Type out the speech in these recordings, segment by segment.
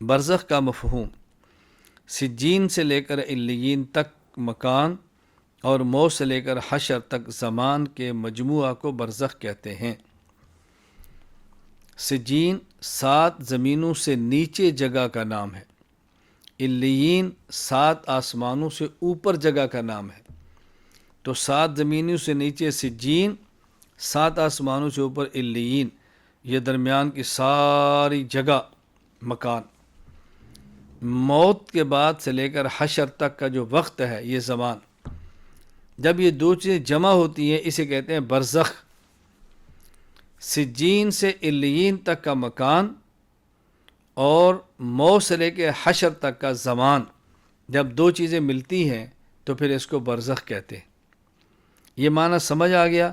برزخ کا مفہوم: سجین سے لے کر علیین تک مکان اور موت سے لے کر حشر تک زمان کے مجموعہ کو برزخ کہتے ہیں۔ سجین 7 زمینوں سے نیچے جگہ کا نام ہے۔ علیین 7 آسمانوں سے اوپر جگہ کا نام ہے۔ تو 7 زمینوں سے نیچے سجین، 7 آسمانوں سے اوپر علیین، یہ درمیان کی ساری جگہ مکان۔ موت کے بعد سے لے کر حشر تک کا جو وقت ہے یہ زمان۔ جب یہ دو چیزیں جمع ہوتی ہیں اسے کہتے ہیں برزخ۔ سجین سے علیین تک کا مکان اور موت سے لے کے حشر تک کا زمان، جب دو چیزیں ملتی ہیں تو پھر اس کو برزخ کہتے ہیں۔ یہ معنی سمجھ آ گیا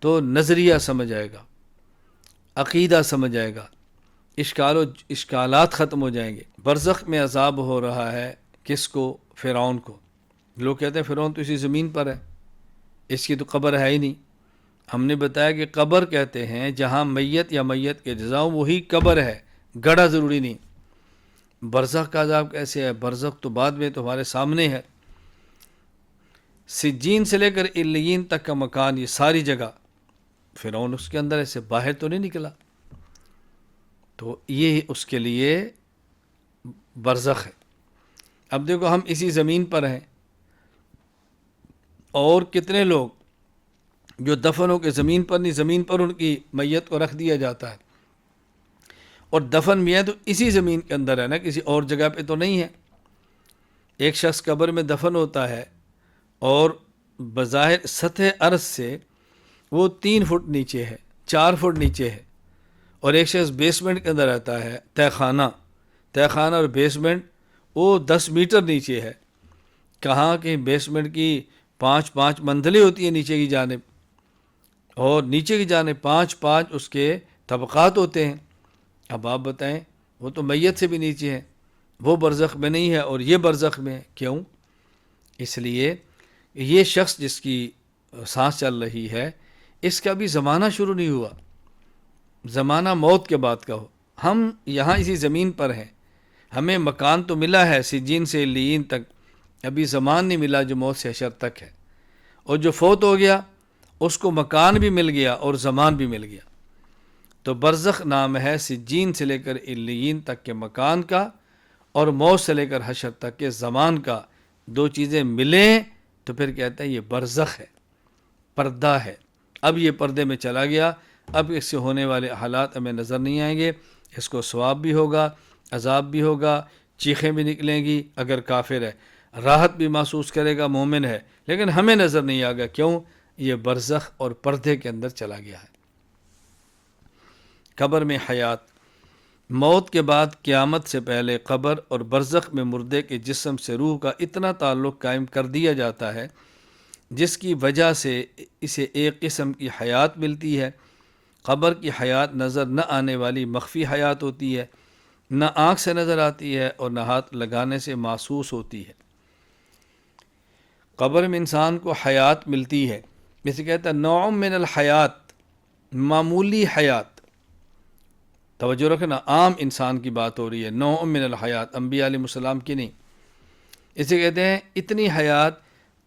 تو نظریہ سمجھ آئے گا، عقیدہ سمجھ آئے گا، اشکالات ختم ہو جائیں گے۔ برزخ میں عذاب ہو رہا ہے کس کو؟ فرعون کو۔ لوگ کہتے ہیں فرعون تو اسی زمین پر ہے، اس کی تو قبر ہے ہی نہیں۔ ہم نے بتایا کہ قبر کہتے ہیں جہاں میت یا میت کے جزا وہی قبر ہے، گڑھا ضروری نہیں۔ برزخ کا عذاب کیسے ہے؟ برزخ تو بعد میں تمہارے سامنے ہے۔ سجین سے لے کر علیین تک کا مکان، یہ ساری جگہ، فرعون اس کے اندر ایسے باہر تو نہیں نکلا، تو یہ اس کے لیے برزخ ہے۔ اب دیکھو ہم اسی زمین پر ہیں، اور کتنے لوگ جو دفن ہو کے زمین پر نہیں، زمین پر ان کی میت کو رکھ دیا جاتا ہے، اور دفن بھی ہے تو اسی زمین کے اندر ہے نا، کسی اور جگہ پہ تو نہیں ہے۔ ایک شخص قبر میں دفن ہوتا ہے اور بظاہر سطح عرض سے وہ 3 فٹ نیچے ہے، 4 فٹ نیچے ہے، اور ایک شخص بیسمنٹ کے اندر رہتا ہے، تہ خانہ اور بیسمنٹ وہ 10 میٹر نیچے ہے۔ کہاں کہ بیسمنٹ کی 5 منزلیں ہوتی ہیں نیچے کی جانب، اور نیچے کی جانب 5 اس کے طبقات ہوتے ہیں۔ اب آپ بتائیں، وہ تو میت سے بھی نیچے ہے، وہ برزخ میں نہیں ہے اور یہ برزخ میں ہے۔ کیوں؟ اس لیے یہ شخص جس کی سانس چل رہی ہے، اس کا بھی زمانہ شروع نہیں ہوا، زمانہ موت کے بعد کا ہو۔ ہم یہاں اسی زمین پر ہیں، ہمیں مکان تو ملا ہے سجین سے علیین تک، ابھی زمان نہیں ملا جو موت سے حشر تک ہے۔ اور جو فوت ہو گیا اس کو مکان بھی مل گیا اور زمان بھی مل گیا۔ تو برزخ نام ہے سجین سے لے کر علیین تک کے مکان کا، اور موت سے لے کر حشر تک کے زمان کا۔ دو چیزیں ملیں تو پھر کہتے ہیں یہ برزخ ہے، پردہ ہے۔ اب یہ پردے میں چلا گیا، اب اس سے ہونے والے حالات ہمیں نظر نہیں آئیں گے۔ اس کو ثواب بھی ہوگا، عذاب بھی ہوگا، چیخیں بھی نکلیں گی اگر کافر ہے، راحت بھی محسوس کرے گا مومن ہے، لیکن ہمیں نظر نہیں آئے گا۔ کیوں؟ یہ برزخ اور پردے کے اندر چلا گیا ہے۔ قبر میں حیات: موت کے بعد قیامت سے پہلے قبر اور برزخ میں مردے کے جسم سے روح کا اتنا تعلق قائم کر دیا جاتا ہے جس کی وجہ سے اسے ایک قسم کی حیات ملتی ہے۔ قبر کی حیات نظر نہ آنے والی مخفی حیات ہوتی ہے، نہ آنکھ سے نظر آتی ہے اور نہ ہاتھ لگانے سے محسوس ہوتی ہے۔ قبر میں انسان کو حیات ملتی ہے، جسے کہتا ہے نوع من الحیات، معمولی حیات۔ توجہ رکھنا، عام انسان کی بات ہو رہی ہے، نوع من الحیات، انبیاء علیہ السلام کی نہیں۔ اسے کہتے ہیں اتنی حیات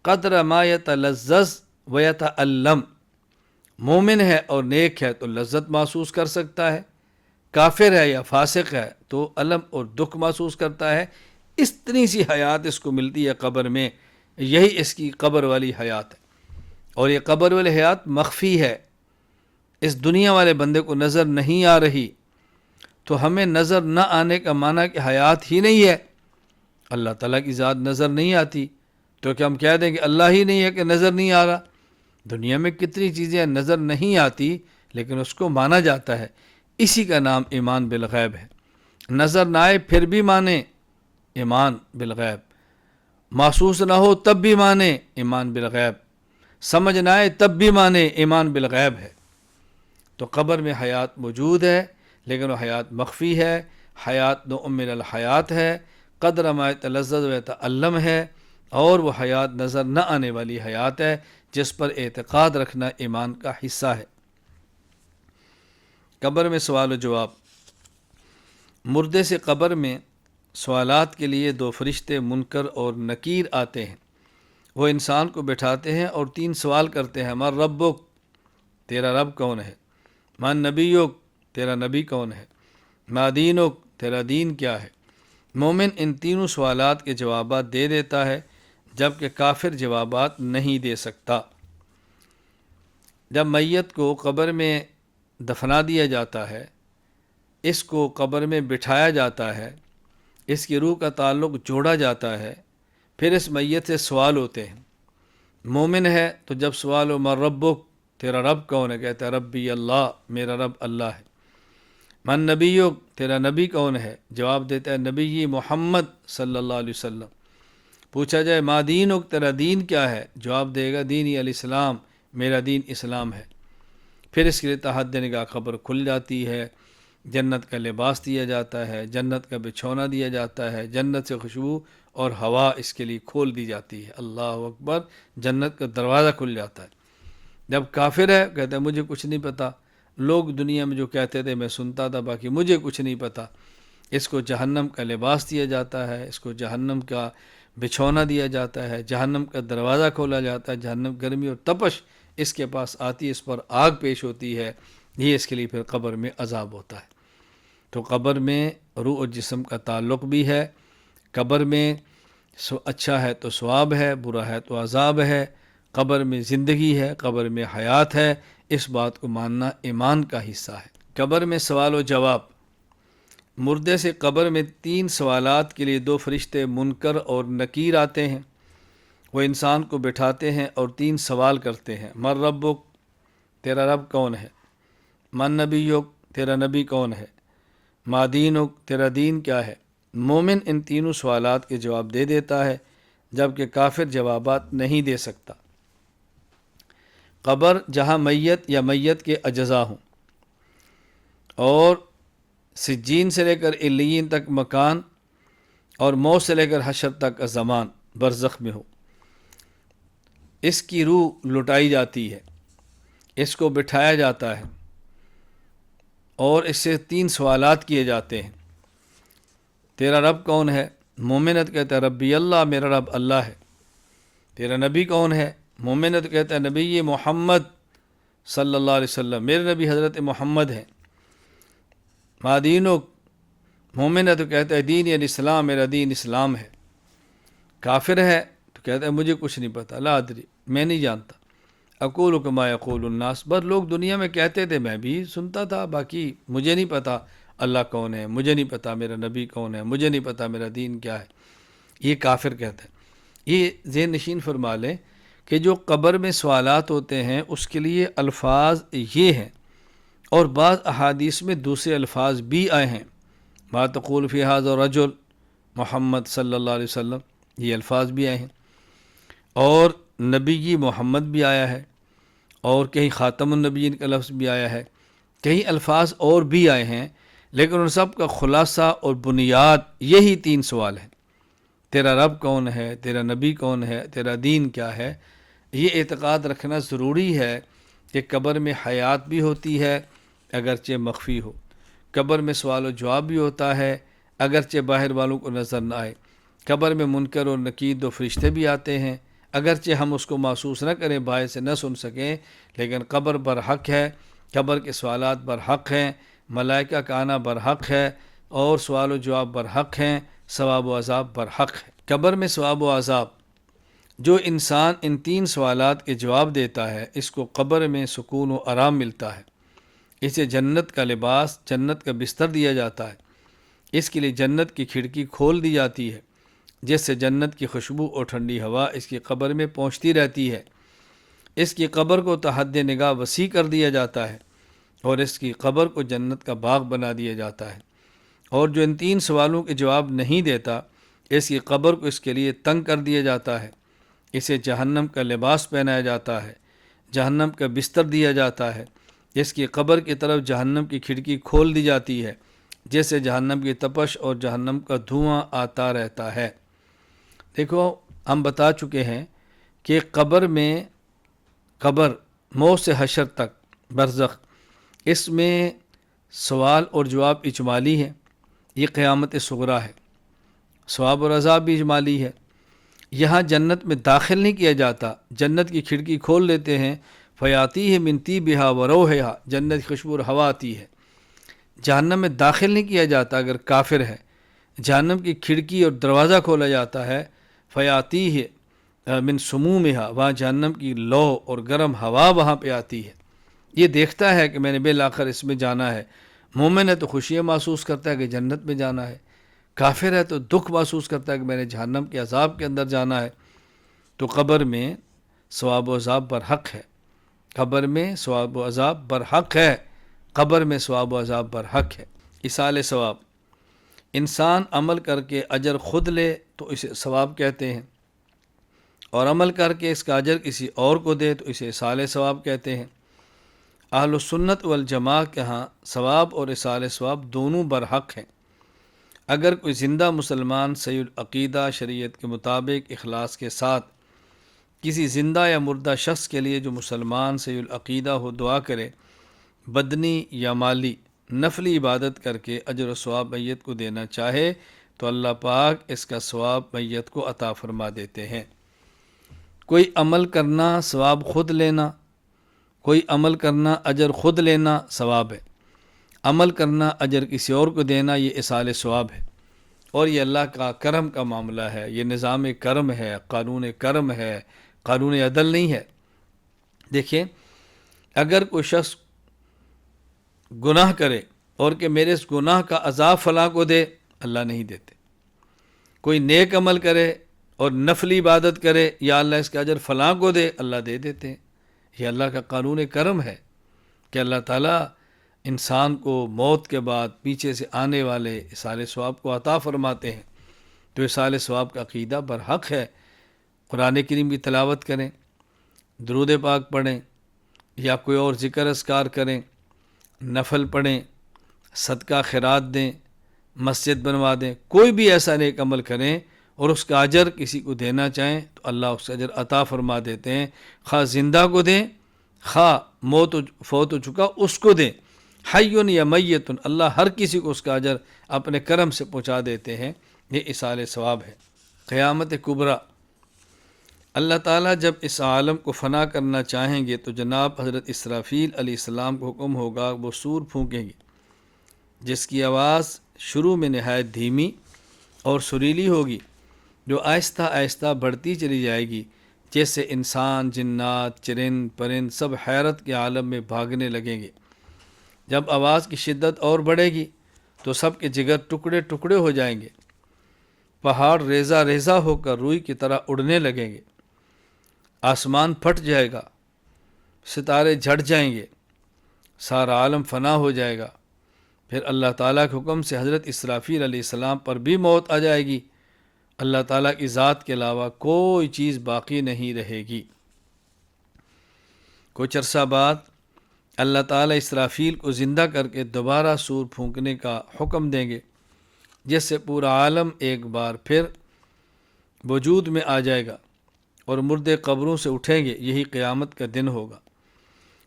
قدر ما یتلذذ و یتألم۔ مومن ہے اور نیک ہے تو لذت محسوس کر سکتا ہے، کافر ہے یا فاسق ہے تو الم اور دکھ محسوس کرتا ہے۔ اتنی سی حیات اس کو ملتی ہے قبر میں، یہی اس کی قبر والی حیات ہے۔ اور یہ قبر والی حیات مخفی ہے، اس دنیا والے بندے کو نظر نہیں آ رہی۔ تو ہمیں نظر نہ آنے کا معنی کہ حیات ہی نہیں ہے، اللہ تعالیٰ کی ذات نظر نہیں آتی تو کہ ہم کہہ دیں کہ اللہ ہی نہیں ہے کہ نظر نہیں آ رہا؟ دنیا میں کتنی چیزیں نظر نہیں آتی لیکن اس کو مانا جاتا ہے، اسی کا نام ایمان بالغیب ہے۔ نظر نہ آئے پھر بھی مانے، ایمان بالغیب۔ محسوس نہ ہو تب بھی مانے، ایمان بالغیب۔ سمجھ نہ آئے تب بھی مانے، ایمان بالغیب ہے۔ تو قبر میں حیات موجود ہے لیکن وہ حیات مخفی ہے، حیات نوع من الحیات ہے، قدر ما یتلذذ و یتألم ہے، اور وہ حیات نظر نہ آنے والی حیات ہے جس پر اعتقاد رکھنا ایمان کا حصہ ہے۔ قبر میں سوال و جواب: مردے سے قبر میں سوالات کے لیے دو فرشتے منکر اور نکیر آتے ہیں۔ وہ انسان کو بٹھاتے ہیں اور تین سوال کرتے ہیں، من ربک، تیرا رب کون ہے، من نبیک، تیرا نبی کون ہے، ما دینک، تیرا دین کیا ہے۔ مومن ان تینوں سوالات کے جوابات دے دیتا ہے، جبکہ کافر جوابات نہیں دے سکتا۔ جب میت کو قبر میں دفنا دیا جاتا ہے، اس کو قبر میں بٹھایا جاتا ہے، اس کی روح کا تعلق جوڑا جاتا ہے، پھر اس میت سے سوال ہوتے ہیں۔ مومن ہے تو جب سوال ہو من ربک، تیرا رب کون ہے، کہتا ہے ربی اللہ، میرا رب اللہ ہے۔ من نبیک، تیرا نبی کون ہے، جواب دیتا ہے نبی محمد صلی اللہ علیہ وسلم۔ پوچھا جائے ما دینک، تیرا دین کیا ہے، جواب دے گا دینی الاسلام، میرا دین اسلام ہے۔ پھر اس کے لیے تحت نگاہ قبر کھل جاتی ہے، جنت کا لباس دیا جاتا ہے، جنت کا بچھونا دیا جاتا ہے، جنت سے خوشبو اور ہوا اس کے لیے کھول دی جاتی ہے۔ اللہ اکبر، جنت کا دروازہ کھل جاتا ہے۔ جب کافر ہے کہتا ہے مجھے کچھ نہیں پتہ، لوگ دنیا میں جو کہتے تھے میں سنتا تھا، باقی مجھے کچھ نہیں پتہ۔ اس کو جہنم کا لباس دیا جاتا ہے، اس کو جہنم کا بچھونا دیا جاتا ہے، جہنم کا دروازہ کھولا جاتا ہے، جہنم گرمی اور تپش اس کے پاس آتی ہے، اس پر آگ پیش ہوتی ہے، یہ اس کے لیے پھر قبر میں عذاب ہوتا ہے۔ تو قبر میں روح اور جسم کا تعلق بھی ہے۔ قبر میں اچھا ہے تو ثواب ہے، برا ہے تو عذاب ہے۔ قبر میں زندگی ہے، قبر میں حیات ہے، اس بات کو ماننا ایمان کا حصہ ہے۔ قبر میں سوال و جواب۔ مردے سے قبر میں تین سوالات کے لیے دو فرشتے منکر اور نکیر آتے ہیں۔ وہ انسان کو بٹھاتے ہیں اور تین سوال کرتے ہیں، من ربک، تیرا رب کون ہے، من نبیک، تیرا نبی کون ہے، ما دینک، تیرا دین کیا ہے۔ مومن ان تینوں سوالات کے جواب دے دیتا ہے، جبکہ کافر جوابات نہیں دے سکتا۔ قبر جہاں میت یا میت کے اجزاء ہوں، اور سجین سے لے کر علیین تک مکان، اور موت سے لے کر حشر تک کا زمان برزخ میں ہو، اس کی روح لٹائی جاتی ہے، اس کو بٹھایا جاتا ہے اور اس سے تین سوالات کیے جاتے ہیں۔ تیرا رب کون ہے، مومنت کہتا ہے ربی اللہ، میرا رب اللہ ہے۔ تیرا نبی کون ہے، مومنت کہتا ہے نبی محمد صلی اللہ علیہ وسلم، میرے نبی حضرت محمد ہیں۔ ما دینک، مومنت کہتا ہے دین الاسلام، میرا دین اسلام ہے۔ کافر ہے تو کہتا ہے مجھے کچھ نہیں پتہ، لا ادری، میں نہیں جانتا۔ اقول کما یقول الناس، بس لوگ دنیا میں کہتے تھے میں بھی سنتا تھا، باقی مجھے نہیں پتہ اللہ کون ہے، مجھے نہیں پتہ میرا نبی کون ہے، مجھے نہیں پتہ میرا دین کیا ہے۔ یہ کافر کہتا ہے۔ یہ ذہن نشین فرما لیں کہ جو قبر میں سوالات ہوتے ہیں اس کے لیے الفاظ یہ ہیں، اور بعض احادیث میں دوسرے الفاظ بھی آئے ہیں، ما تقول فی ھذا الرجل محمد صلی اللہ علیہ وسلم، یہ الفاظ بھی آئے ہیں، اور نبی محمد بھی آیا ہے، اور کہیں خاتم النبیین کا لفظ بھی آیا ہے، کئی الفاظ اور بھی آئے ہیں، لیکن ان سب کا خلاصہ اور بنیاد یہی تین سوال ہیں۔ تیرا رب کون ہے، تیرا نبی کون ہے، تیرا دین کیا ہے۔ یہ اعتقاد رکھنا ضروری ہے کہ قبر میں حیات بھی ہوتی ہے اگرچہ مخفی ہو، قبر میں سوال و جواب بھی ہوتا ہے اگرچہ باہر والوں کو نظر نہ آئے، قبر میں منکر اور نکیر دو فرشتے بھی آتے ہیں اگرچہ ہم اس کو محسوس نہ کریں، باہر سے نہ سن سکیں، لیکن قبر برحق ہے، قبر کے سوالات برحق ہیں، ملائکہ کا آنا برحق ہے، اور سوال و جواب برحق ہیں، ثواب و عذاب برحق ہے۔ قبر میں ثواب و عذاب، جو انسان ان تین سوالات کے جواب دیتا ہے اس کو قبر میں سکون و آرام ملتا ہے، اسے جنت کا لباس، جنت کا بستر دیا جاتا ہے، اس کے لیے جنت کی کھڑکی کھول دی جاتی ہے جس سے جنت کی خوشبو اور ٹھنڈی ہوا اس کی قبر میں پہنچتی رہتی ہے، اس کی قبر کو تحد نگاہ وسیع کر دیا جاتا ہے، اور اس کی قبر کو جنت کا باغ بنا دیا جاتا ہے، اور جو ان تین سوالوں کے جواب نہیں دیتا اس کی قبر کو اس کے لیے تنگ کر دیا جاتا ہے، اسے جہنم کا لباس پہنایا جاتا ہے، جہنم کا بستر دیا جاتا ہے، اس کی قبر کی طرف جہنم کی کھڑکی کھول دی جاتی ہے جس سے جہنم کی تپش اور جہنم کا دھواں آتا رہتا ہے۔ دیکھو ہم بتا چکے ہیں کہ قبر میں، قبر موت سے حشر تک برزخ، اس میں سوال اور جواب اجمالی ہیں، یہ قیامت صغریٰ ہے۔ ثواب اور عذاب بھی اجمالی ہے۔ یہاں جنت میں داخل نہیں کیا جاتا، جنت کی کھڑکی کھول لیتے ہیں، فیاتی ہے من طیبہا و روحہا، جنت کی خوشبو اور ہوا آتی ہے۔ جہنم میں داخل نہیں کیا جاتا اگر کافر ہے، جہنم کی کھڑکی اور دروازہ کھولا جاتا ہے، فیاتی ہے من سمومہا، وہاں جہنم کی لو اور گرم ہوا وہاں پہ آتی ہے۔ یہ دیکھتا ہے کہ میں نے بالآخر اس میں جانا ہے۔ مومن ہے تو خوشیاں محسوس کرتا ہے کہ جنت میں جانا ہے، کافر ہے تو دکھ محسوس کرتا ہے کہ میں نے جہنم کے عذاب کے اندر جانا ہے۔ تو قبر میں ثواب و عذاب برحق ہے، قبر میں ثواب و عذاب برحق ہے، قبر میں ثواب و عذاب برحق ہے۔ ایصال ثواب، انسان عمل کر کے اجر خود لے تو اسے ثواب کہتے ہیں، اور عمل کر کے اس کا اجر کسی اور کو دے تو اسے ایصال ثواب کہتے ہیں۔ اہل السنت والجماع کے ہاں ثواب اور ایصال ثواب دونوں برحق ہیں۔ اگر کوئی زندہ مسلمان صحیح العقیدہ شریعت کے مطابق اخلاص کے ساتھ کسی زندہ یا مردہ شخص کے لیے جو مسلمان صحیح العقیدہ ہو دعا کرے، بدنی یا مالی نفلی عبادت کر کے اجر و ثواب میت کو دینا چاہے تو اللہ پاک اس کا ثواب میت کو عطا فرما دیتے ہیں۔ کوئی عمل کرنا ثواب خود لینا، کوئی عمل کرنا اجر خود لینا ثواب ہے، عمل کرنا اجر کسی اور کو دینا یہ ایصال ثواب ہے، اور یہ اللہ کا کرم کا معاملہ ہے، یہ نظام کرم ہے، قانون کرم ہے، قانون عدل نہیں ہے۔ دیکھیں، اگر کوئی شخص گناہ کرے اور کہ میرے اس گناہ کا عذاب فلاں کو دے، اللہ نہیں دیتے۔ کوئی نیک عمل کرے اور نفلی عبادت کرے، یا اللہ اس کا اجر فلاں کو دے، اللہ دے دیتے ہیں۔ یہ اللہ کا قانون کرم ہے کہ اللہ تعالیٰ انسان کو موت کے بعد پیچھے سے آنے والے ایصال ثواب کو عطا فرماتے ہیں۔ تو ایصال ثواب کا عقیدہ برحق ہے۔ قرآن کریم کی تلاوت کریں، درود پاک پڑھیں، یا کوئی اور ذکر اذکار کریں، نفل پڑھیں، صدقہ خیرات دیں، مسجد بنوا دیں، کوئی بھی ایسا نیک عمل کریں اور اس کا اجر کسی کو دینا چاہیں تو اللہ اس کا اجر عطا فرما دیتے ہیں، خواہ زندہ کو دیں، خواہ فوت ہو چکا اس کو دیں، حیٌ یا میت، اللہ ہر کسی کو اس کا اجر اپنے کرم سے پہنچا دیتے ہیں۔ یہ ایصال ثواب ہے۔ قیامت کبریٰ، اللہ تعالیٰ جب اس عالم کو فنا کرنا چاہیں گے تو جناب حضرت اسرافیل علیہ السلام کو حکم ہوگا، وہ سور پھونکیں گے جس کی آواز شروع میں نہایت دھیمی اور سریلی ہوگی، جو آہستہ آہستہ بڑھتی چلی جائے گی، جیسے انسان، جنات، چرند پرند سب حیرت کے عالم میں بھاگنے لگیں گے۔ جب آواز کی شدت اور بڑھے گی تو سب کے جگر ٹکڑے ٹکڑے ہو جائیں گے، پہاڑ ریزہ ریزہ ہو کر روئی کی طرح اڑنے لگیں گے، آسمان پھٹ جائے گا، ستارے جھٹ جائیں گے، سارا عالم فنا ہو جائے گا۔ پھر اللہ تعالیٰ کے حکم سے حضرت اسرافیل علیہ السلام پر بھی موت آ جائے گی، اللہ تعالیٰ کی ذات کے علاوہ کوئی چیز باقی نہیں رہے گی۔ کچھ عرصہ بعد اللہ تعالیٰ اسرافیل کو زندہ کر کے دوبارہ سور پھونکنے کا حکم دیں گے، جس سے پورا عالم ایک بار پھر وجود میں آ جائے گا اور مردے قبروں سے اٹھیں گے۔ یہی قیامت کا دن ہوگا۔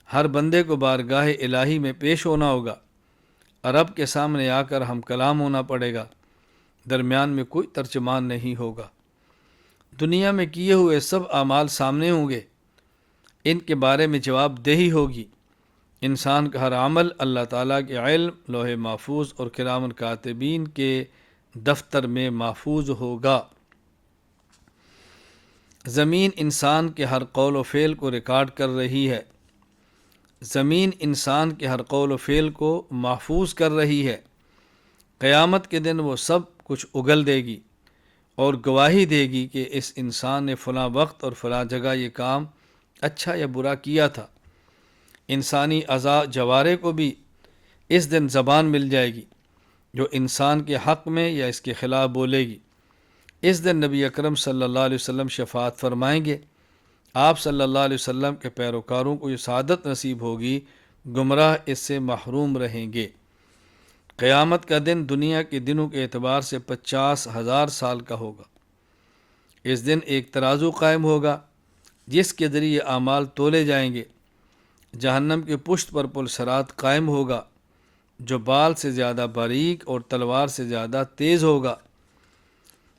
ہر بندے کو بارگاہ الہی میں پیش ہونا ہوگا، رب کے سامنے آ کر ہم کلام ہونا پڑے گا، درمیان میں کوئی ترجمان نہیں ہوگا۔ دنیا میں کیے ہوئے سب اعمال سامنے ہوں گے، ان کے بارے میں جواب دہی ہوگی۔ انسان کا ہر عمل اللہ تعالیٰ کے علم، لوح محفوظ اور کرام کاتبین کے دفتر میں محفوظ ہوگا۔ زمین انسان کے ہر قول و فعل کو ریکارڈ کر رہی ہے، زمین انسان کے ہر قول و فعل کو محفوظ کر رہی ہے۔ قیامت کے دن وہ سب کچھ اگل دے گی اور گواہی دے گی کہ اس انسان نے فلاں وقت اور فلاں جگہ یہ کام اچھا یا برا کیا تھا۔ انسانی اعضاء جوارے کو بھی اس دن زبان مل جائے گی جو انسان کے حق میں یا اس کے خلاف بولے گی۔ اس دن نبی اکرم صلی اللہ علیہ وسلم شفاعت فرمائیں گے، آپ صلی اللہ علیہ وسلم کے پیروکاروں کو یہ سعادت نصیب ہوگی، گمراہ اس سے محروم رہیں گے۔ قیامت کا دن دنیا کے دنوں کے اعتبار سے 50,000 سال کا ہوگا۔ اس دن ایک ترازو قائم ہوگا جس کے ذریعے اعمال تولے جائیں گے، جہنم کی پشت پر پل صراط قائم ہوگا، جو بال سے زیادہ باریک اور تلوار سے زیادہ تیز ہوگا،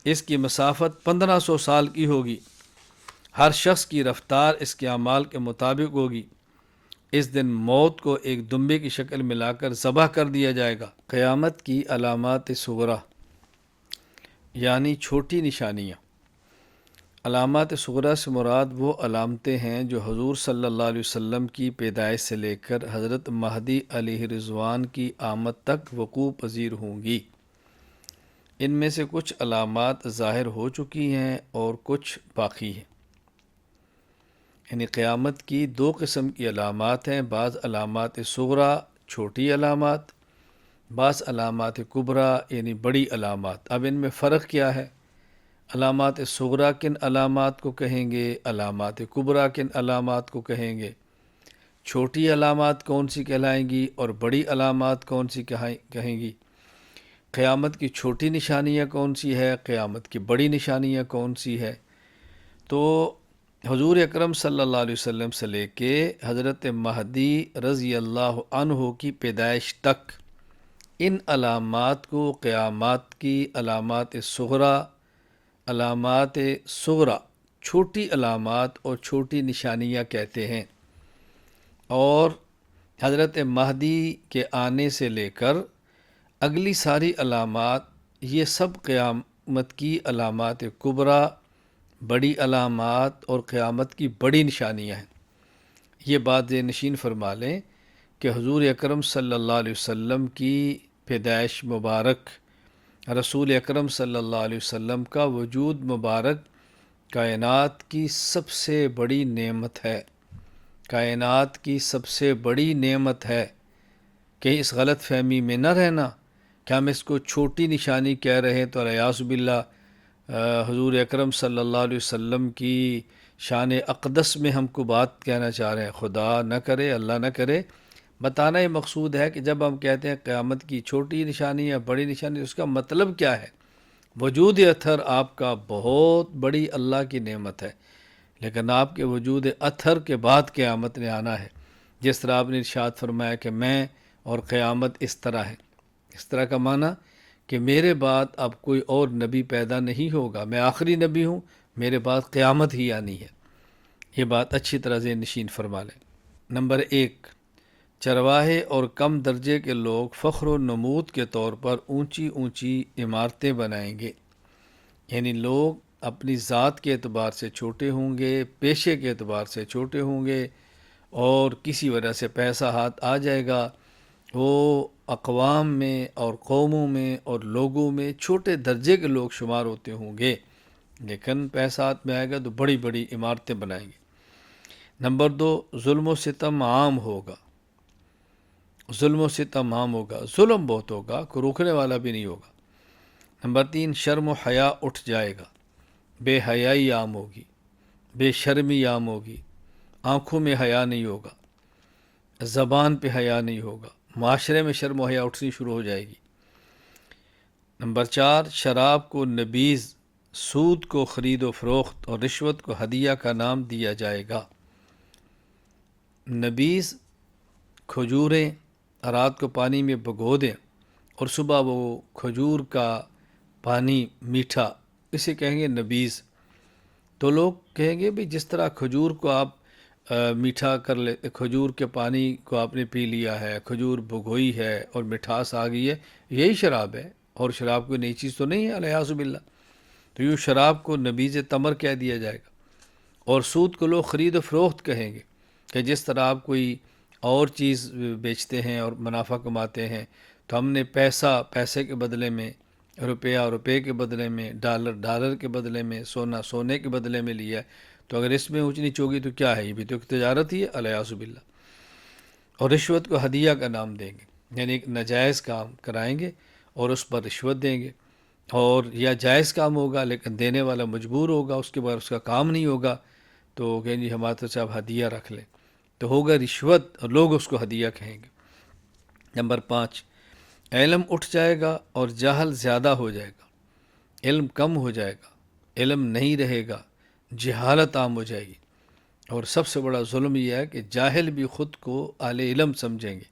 اس کی مسافت 1500 سال کی ہوگی، ہر شخص کی رفتار اس کے اعمال کے مطابق ہوگی۔ اس دن موت کو ایک دمبے کی شکل میں لا کر ذبح کر دیا جائے گا۔ قیامت کی علامات صغریٰ یعنی چھوٹی نشانیاں۔ علامات صغریٰ سے مراد وہ علامتیں ہیں جو حضور صلی اللہ علیہ وسلم کی پیدائش سے لے کر حضرت مہدی علیہ رضوان کی آمد تک وقوع پذیر ہوں گی۔ ان میں سے کچھ علامات ظاہر ہو چکی ہیں اور کچھ باقی ہیں۔ یعنی قیامت کی دو قسم کی علامات ہیں، بعض علامات صغریٰ چھوٹی علامات، بعض علامات کبریٰ یعنی بڑی علامات۔ اب ان میں فرق کیا ہے؟ علامات صغریٰ کن علامات کو کہیں گے، علامات کبریٰ کن علامات کو کہیں گے، چھوٹی علامات کون سی کہلائیں گی اور بڑی علامات کون سی کہیں گی، قیامت کی چھوٹی نشانیاں کون سی ہے، قیامت کی بڑی نشانیاں کون سی ہے۔ تو حضور اکرم صلی اللہ علیہ وسلم سے لے کے حضرت مہدی رضی اللہ عنہ کی پیدائش تک ان علامات کو قیامت کی علامات صغریٰ چھوٹی علامات اور چھوٹی نشانیاں کہتے ہیں، اور حضرت مہدی کے آنے سے لے کر اگلی ساری علامات یہ سب قیامت کی علامات کبریٰ، بڑی علامات اور قیامت کی بڑی نشانیاں ہیں۔ یہ بات ذہن نشین فرما لیں کہ حضور اکرم صلی اللہ علیہ وسلم کی پیدائش مبارک، رسول اکرم صلی اللہ علیہ وسلم کا وجود مبارک کائنات کی سب سے بڑی نعمت ہے، کائنات کی سب سے بڑی نعمت ہے۔ کہیں اس غلط فہمی میں نہ رہنا کہ ہم اس کو چھوٹی نشانی کہہ رہے ہیں تو الیاذ باللہ حضور اکرم صلی اللہ علیہ وسلم کی شان اقدس میں ہم کو بات کہنا چاہ رہے ہیں۔ خدا نہ کرے، اللہ نہ کرے۔ بتانا یہ مقصود ہے کہ جب ہم کہتے ہیں قیامت کی چھوٹی نشانی یا بڑی نشانی، اس کا مطلب کیا ہے؟ وجود اطہر آپ کا بہت بڑی اللہ کی نعمت ہے، لیکن آپ کے وجود اطہر کے بعد قیامت نے آنا ہے۔ جس طرح آپ نے ارشاد فرمایا کہ میں اور قیامت اس طرح ہے، اس طرح کا معنی کہ میرے بعد اب کوئی اور نبی پیدا نہیں ہوگا، میں آخری نبی ہوں، میرے بعد قیامت ہی آنی ہے۔ یہ بات اچھی طرح ذہن نشین فرما لیں۔ نمبر 1، چرواہے اور کم درجے کے لوگ فخر و نمود کے طور پر اونچی اونچی عمارتیں بنائیں گے، یعنی لوگ اپنی ذات کے اعتبار سے چھوٹے ہوں گے، پیشے کے اعتبار سے چھوٹے ہوں گے، اور کسی وجہ سے پیسہ ہاتھ آ جائے گا، وہ اقوام میں اور قوموں میں اور لوگوں میں چھوٹے درجے کے لوگ شمار ہوتے ہوں گے، لیکن پیسہ ہاتھ میں آئے گا تو بڑی بڑی عمارتیں بنائیں گے۔ نمبر 2، ظلم و ستم عام ہوگا، ظلم و ستم عام ہوگا، ظلم بہت ہوگا، کوئی روکنے والا بھی نہیں ہوگا۔ نمبر 3، شرم و حیا اٹھ جائے گا، بے حیائی عام ہوگی، بے شرمی عام ہوگی، آنکھوں میں حیا نہیں ہوگا، زبان پہ حیا نہیں ہوگا، معاشرے میں شرم و حیا اٹھنی شروع ہو جائے گی۔ نمبر 4، شراب کو نبیذ، سود کو خرید و فروخت اور رشوت کو ہدیہ کا نام دیا جائے گا۔ نبیذ کھجوریں رات کو پانی میں بھگو دیں اور صبح وہ کھجور کا پانی میٹھا، اسے کہیں گے نبیذ۔ تو لوگ کہیں گے بھی جس طرح کھجور کو آپ میٹھا کر لے، کھجور کے پانی کو آپ نے پی لیا ہے، کھجور بھگوئی ہے اور مٹھاس آ گئی ہے، یہی شراب ہے، اور شراب کوئی نئی چیز تو نہیں ہے، الیاذ باللہ۔ تو یوں شراب کو نبیذ تمر کہہ دیا جائے گا، اور سود کو لوگ خرید و فروخت کہیں گے کہ جس طرح آپ کوئی اور چیز بیچتے ہیں اور منافع کماتے ہیں، تو ہم نے پیسے کے بدلے میں، روپے کے بدلے میں، ڈالر کے بدلے میں، سونے کے بدلے میں لیا ہے، تو اگر اس میں اونچ نیچ ہوگی تو کیا ہے؟ یہ بھی تو ایک تجارت ہی ہے، الیاذ باللہ۔ اور رشوت کو ہدیہ کا نام دیں گے، یعنی ایک ناجائز کام کرائیں گے اور اس پر رشوت دیں گے، اور یا جائز کام ہوگا لیکن دینے والا مجبور ہوگا، اس کے بعد اس کا کام نہیں ہوگا تو کہیں جی ہمارے طرف سے آپ ہدیہ رکھ لیں، تو ہوگا رشوت اور لوگ اس کو ہدیہ کہیں گے۔ نمبر 5، علم اٹھ جائے گا اور جہل زیادہ ہو جائے گا، علم کم ہو جائے گا، علم نہیں رہے گا، جہالت عام ہو جائے گی، اور سب سے بڑا ظلم یہ ہے کہ جاہل بھی خود کو اہل علم سمجھیں گے۔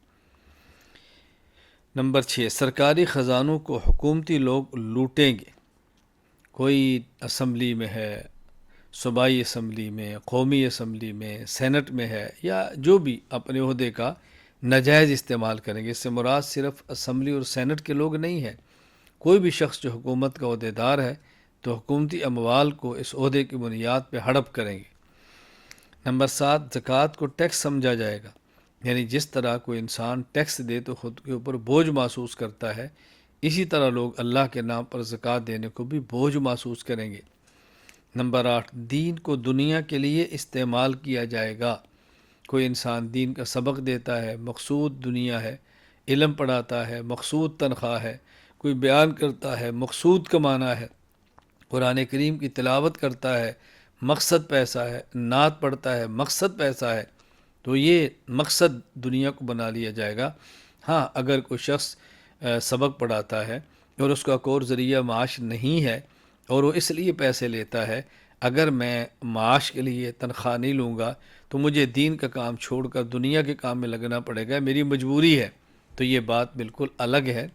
نمبر 6، سرکاری خزانوں کو حکومتی لوگ لوٹیں گے۔ کوئی اسمبلی میں ہے، صوبائی اسمبلی میں، قومی اسمبلی میں، سینٹ میں ہے، یا جو بھی اپنے عہدے کا ناجائز استعمال کریں گے۔ اس سے مراد صرف اسمبلی اور سینٹ کے لوگ نہیں ہیں، کوئی بھی شخص جو حکومت کا عہدیدار ہے تو حکومتی اموال کو اس عہدے کی بنیاد پہ ہڑپ کریں گے۔ نمبر 7، زکوٰۃ کو ٹیکس سمجھا جائے گا، یعنی جس طرح کوئی انسان ٹیکس دے تو خود کے اوپر بوجھ محسوس کرتا ہے، اسی طرح لوگ اللہ کے نام پر زکوٰۃ دینے کو بھی بوجھ محسوس کریں گے۔ نمبر 8، دین کو دنیا کے لیے استعمال کیا جائے گا۔ کوئی انسان دین کا سبق دیتا ہے، مقصود دنیا ہے، علم پڑھاتا ہے، مقصود تنخواہ ہے، کوئی بیان کرتا ہے، مقصود کمانا ہے، قرآن کریم کی تلاوت کرتا ہے، مقصد پیسہ ہے، نعت پڑھتا ہے، مقصد پیسہ ہے، تو یہ مقصد دنیا کو بنا لیا جائے گا۔ ہاں، اگر کوئی شخص سبق پڑھاتا ہے اور اس کا کوئی ذریعہ معاش نہیں ہے اور وہ اس لیے پیسے لیتا ہے، اگر میں معاش کے لیے تنخواہ نہیں لوں گا تو مجھے دین کا کام چھوڑ کر دنیا کے کام میں لگنا پڑے گا، میری مجبوری ہے، تو یہ بات بالکل الگ ہے۔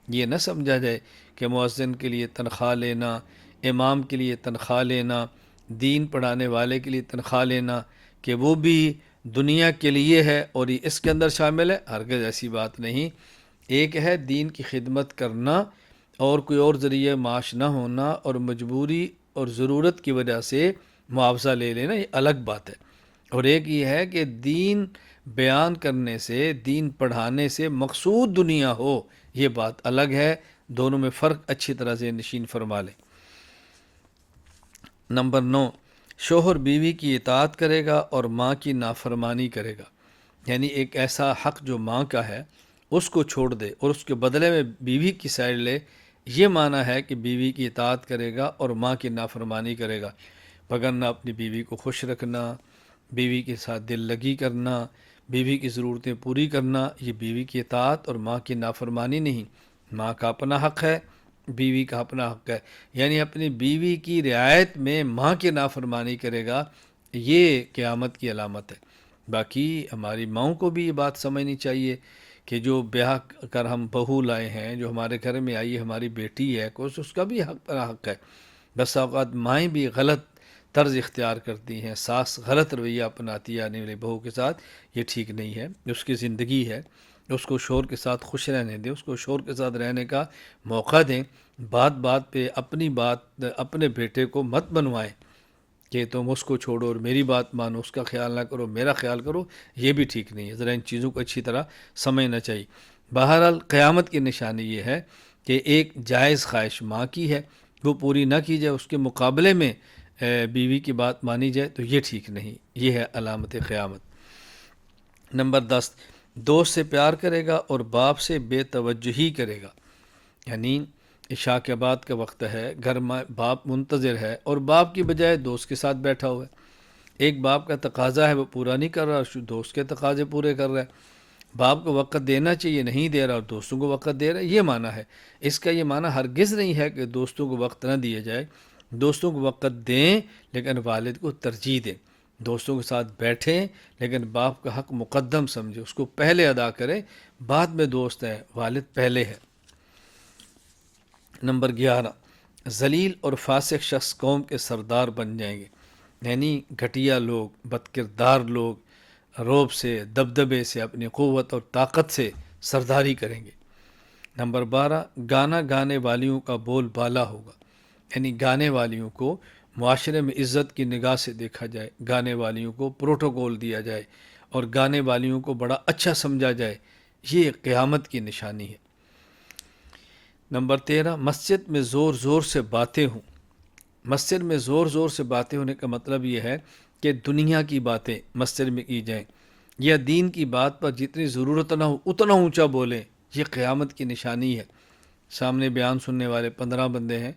یہ نہ سمجھا جائے کہ مؤذن کے لیے تنخواہ لینا، امام کے لیے تنخواہ لینا، دین پڑھانے والے کے لیے تنخواہ لینا کہ وہ بھی دنیا کے لیے ہے اور یہ اس کے اندر شامل ہے۔ ہرگز ایسی بات نہیں۔ ایک ہے دین کی خدمت کرنا اور کوئی اور ذریعہ معاش نہ ہونا اور مجبوری اور ضرورت کی وجہ سے معاوضہ لے لینا، یہ الگ بات ہے۔ اور ایک یہ ہے کہ دین بیان کرنے سے، دین پڑھانے سے مقصود دنیا ہو، یہ بات الگ ہے۔ دونوں میں فرق اچھی طرح سے نشین فرما لیں۔ نمبر 9، شوہر بیوی کی اطاعت کرے گا اور ماں کی نافرمانی کرے گا، یعنی ایک ایسا حق جو ماں کا ہے اس کو چھوڑ دے اور اس کے بدلے میں بیوی کی سائڈ لے۔ یہ معنی ہے کہ بیوی کی اطاعت کرے گا اور ماں کی نافرمانی کرے گا، مگر نہ اپنی بیوی کو خوش رکھنا، بیوی کے ساتھ دل لگی کرنا، بیوی کی ضرورتیں پوری کرنا، یہ بیوی کی اطاعت اور ماں کی نافرمانی نہیں۔ ماں کا اپنا حق ہے، بیوی کا اپنا حق ہے، یعنی اپنی بیوی کی رعایت میں ماں کی نافرمانی کرے گا، یہ قیامت کی علامت ہے۔ باقی ہماری ماؤں کو بھی یہ بات سمجھنی چاہیے کہ جو بیاہ کر ہم بہو لائے ہیں، جو ہمارے گھر میں آئی ہماری بیٹی ہے، اس کا بھی حق ہے۔ بس اوقات مائیں بھی غلط طرز اختیار کرتی ہیں، ساس غلط رویہ اپناتی ہے آنے والی بہو کے ساتھ، یہ ٹھیک نہیں ہے۔ اس کی زندگی ہے، اس کو شوہر کے ساتھ خوش رہنے دیں، اس کو شوہر کے ساتھ رہنے کا موقع دیں۔ بات بات پہ اپنی بات اپنے بیٹے کو مت بنوائیں کہ تم اس کو چھوڑو اور میری بات مانو، اس کا خیال نہ کرو، میرا خیال کرو، یہ بھی ٹھیک نہیں ہے۔ ذرا ان چیزوں کو اچھی طرح سمجھنا چاہیے۔ بہرحال قیامت کی نشانی یہ ہے کہ ایک جائز خواہش ماں کی ہے، وہ پوری نہ کی جائے، اس کے مقابلے میں بیوی کی بات مانی جائے تو یہ ٹھیک نہیں، یہ ہے علامت قیامت۔ نمبر 10، دوست سے پیار کرے گا اور باپ سے بے توجہی کرے گا، یعنی عشاء کے بعد کا وقت ہے، گھر میں باپ منتظر ہے اور باپ کی بجائے دوست کے ساتھ بیٹھا ہوا ہے۔ ایک باپ کا تقاضا ہے وہ پورا نہیں کر رہا، دوست کے تقاضے پورے کر رہا ہے۔ باپ کو وقت دینا چاہیے، نہیں دے رہا، اور دوستوں کو وقت دے رہا ہے، یہ معنی ہے۔ اس کا یہ معنی ہرگز نہیں ہے کہ دوستوں کو وقت نہ دیا جائے، دوستوں کو وقت دیں لیکن والد کو ترجیح دیں، دوستوں کے ساتھ بیٹھیں لیکن باپ کا حق مقدم سمجھے، اس کو پہلے ادا کریں، بعد میں دوست ہیں، والد پہلے ہے۔ نمبر 11، ذلیل اور فاسق شخص قوم کے سردار بن جائیں گے، یعنی گھٹیا لوگ، بد کردار لوگ رعب سے، دبدبے سے، اپنی قوت اور طاقت سے سرداری کریں گے۔ نمبر 12، گانا گانے والیوں کا بول بالا ہوگا، یعنی گانے والیوں کو معاشرے میں عزت کی نگاہ سے دیکھا جائے، گانے والیوں کو پروٹوکول دیا جائے اور گانے والیوں کو بڑا اچھا سمجھا جائے، یہ قیامت کی نشانی ہے۔ نمبر 13، مسجد میں زور زور سے باتیں ہوں۔ مسجد میں زور زور سے باتیں ہونے کا مطلب یہ ہے کہ دنیا کی باتیں مسجد میں کی جائیں یا دین کی بات پر جتنی ضرورت نہ ہو اتنا اونچا بولیں، یہ قیامت کی نشانی ہے۔ سامنے بیان سننے والے 15 بندے ہیں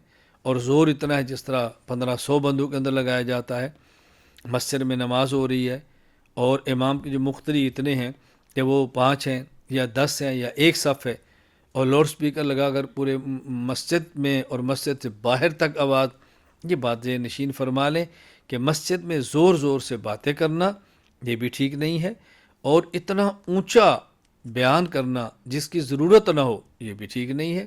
اور زور اتنا ہے جس طرح 1500 بندوں کے اندر لگایا جاتا ہے۔ مسجد میں نماز ہو رہی ہے اور امام کے جو مقتدی اتنے ہیں کہ وہ 5 ہیں یا 10 ہیں یا ایک صف ہے، اور لاؤڈ سپیکر لگا کر پورے مسجد میں اور مسجد سے باہر تک آواز، یہ بات نشین فرما لیں کہ مسجد میں زور زور سے باتیں کرنا یہ بھی ٹھیک نہیں ہے، اور اتنا اونچا بیان کرنا جس کی ضرورت نہ ہو یہ بھی ٹھیک نہیں ہے۔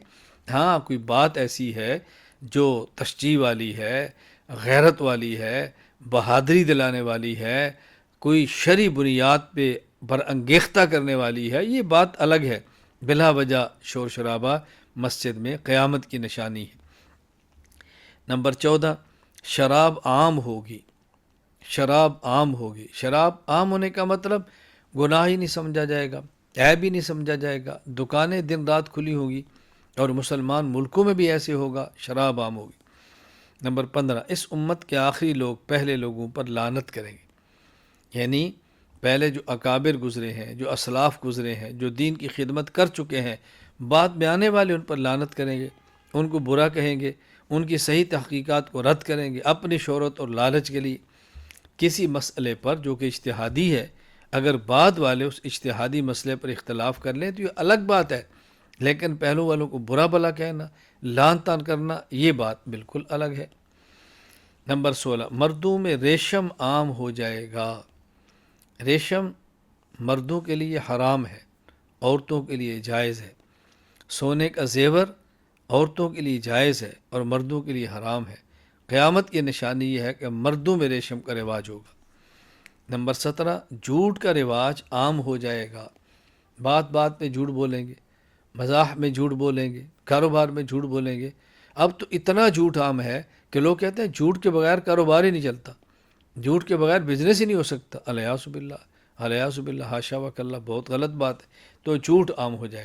ہاں کوئی بات ایسی ہے جو تشجیع والی ہے، غیرت والی ہے، بہادری دلانے والی ہے، کوئی شرعی بنیاد پہ برانگیختہ کرنے والی ہے، یہ بات الگ ہے۔ بلا وجہ شور شرابہ مسجد میں قیامت کی نشانی ہے۔ نمبر 14، شراب عام ہوگی۔ شراب عام ہوگی، شراب عام ہونے کا مطلب گناہ ہی نہیں سمجھا جائے گا، عیب ہی نہیں سمجھا جائے گا، دکانیں دن رات کھلی ہوگی، اور مسلمان ملکوں میں بھی ایسے ہوگا، شراب عام ہوگی۔ نمبر 15، اس امت کے آخری لوگ پہلے لوگوں پر لعنت کریں گے، یعنی پہلے جو اکابر گزرے ہیں، جو اسلاف گزرے ہیں، جو دین کی خدمت کر چکے ہیں، بعد میں آنے والے ان پر لعنت کریں گے، ان کو برا کہیں گے، ان کی صحیح تحقیقات کو رد کریں گے اپنی شہرت اور لالچ کے لیے۔ کسی مسئلے پر جو کہ اجتہادی ہے، اگر بعد والے اس اجتہادی مسئلے پر اختلاف کر لیں تو یہ الگ بات ہے، لیکن پہلو والوں کو برا بھلا کہنا، لعن طعن کرنا، یہ بات بالکل الگ ہے۔ نمبر 16، مردوں میں ریشم عام ہو جائے گا۔ ریشم مردوں کے لیے حرام ہے، عورتوں کے لیے جائز ہے۔ سونے کا زیور عورتوں کے لیے جائز ہے اور مردوں کے لیے حرام ہے۔ قیامت کی نشانی یہ ہے کہ مردوں میں ریشم کا رواج ہوگا۔ نمبر 17، جھوٹ کا رواج عام ہو جائے گا۔ بات بات میں جھوٹ بولیں گے، مزاح میں جھوٹ بولیں گے، کاروبار میں جھوٹ بولیں گے۔ اب تو اتنا جھوٹ عام ہے کہ لوگ کہتے ہیں جھوٹ کے بغیر کاروبار ہی نہیں چلتا، جھوٹ کے بغیر بزنس ہی نہیں ہو سکتا۔ الیاذ باللہ، الیاذ باللہ، حاشا وکلہ، بہت غلط بات ہے۔ تو جھوٹ عام ہو جائے گا۔